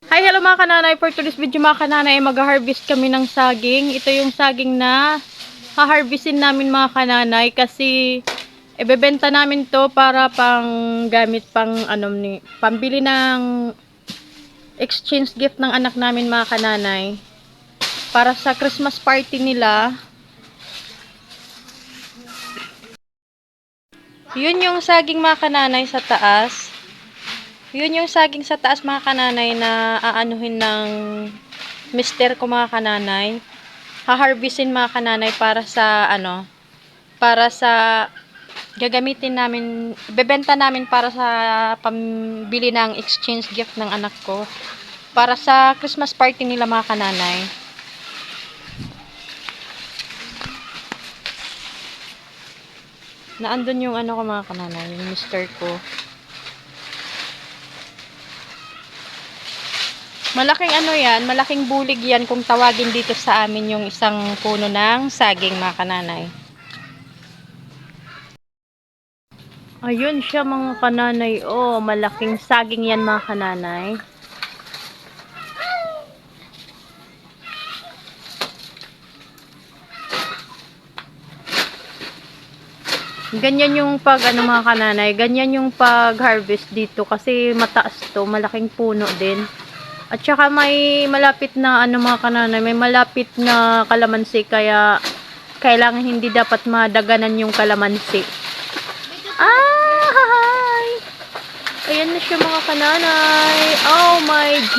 Hi, hello mga kananay. For today's video mga kananay, mag-harvest kami ng saging. Ito yung saging na ha-harvestin namin mga kananay kasi ibebenta namin to para pang gamit pang pambili ng exchange gift ng anak namin mga kananay. Para sa Christmas party nila. Yun yung saging mga kananay sa taas. Yun yung saging sa taas mga kananay na aanuhin ng mister ko mga kananay. Ha-harvestin mga kananay para sa para sa gagamitin namin, bebenta namin para sa pambili ng exchange gift ng anak ko. Para sa Christmas party nila mga kananay. Naandun yung ko mga kananay, yung mister ko. Malaking yan, malaking bulig yan kung tawagin dito sa amin yung isang puno ng saging mga kananay. Ayun siya mga kananay. Oh, malaking saging yan mga kananay. Ganyan yung mga kananay, ganyan yung pag-harvest dito kasi mataas to, malaking puno din. At saka may malapit na mga kananay, may malapit na kalamansi kaya kailangan hindi dapat madaganan yung kalamansi. Hi! Ayan na siya mga kananay. Oh my G.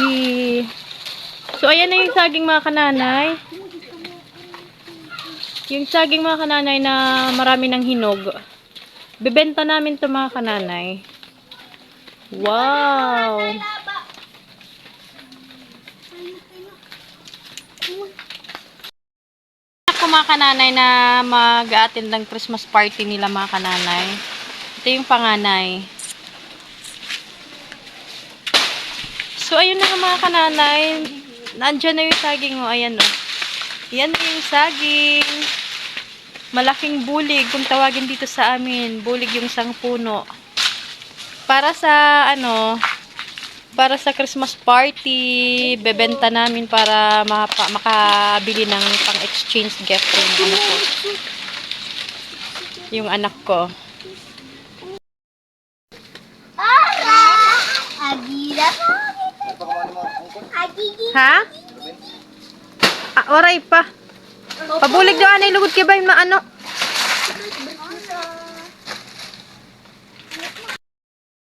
So ayan na yung saging mga kananay. Yung saging mga kananay na marami ng hinog. Bebenta namin to mga kananay. Wow! Ako mga kananay na mag-a-attend ng Christmas party nila mga kananay. Ito yung panganay. So ayun na mga kananay. Nandiyan na yung saging o. Ayan o. Yan na yung saging. Malaking bulig kung tawagin dito sa amin. Bulig yung isang puno. Para sa para sa Christmas party, bebenta namin para makabili ng pang-exchange gift yung anak ko. Ha? Oray pa. Pabulig daw anay lugod kay bay maano.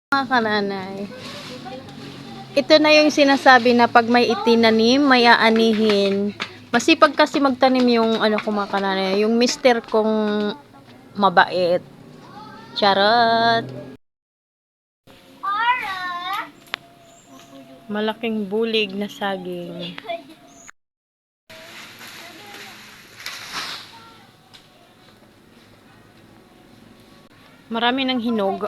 Mga kananay. Ito na yung sinasabi na pag may itinanim, may aanihin. Masipag kasi magtanim yung ko mga kananay. Yung mister kong mabait. Charot. Malaking bulig na saging. Marami ng hinog.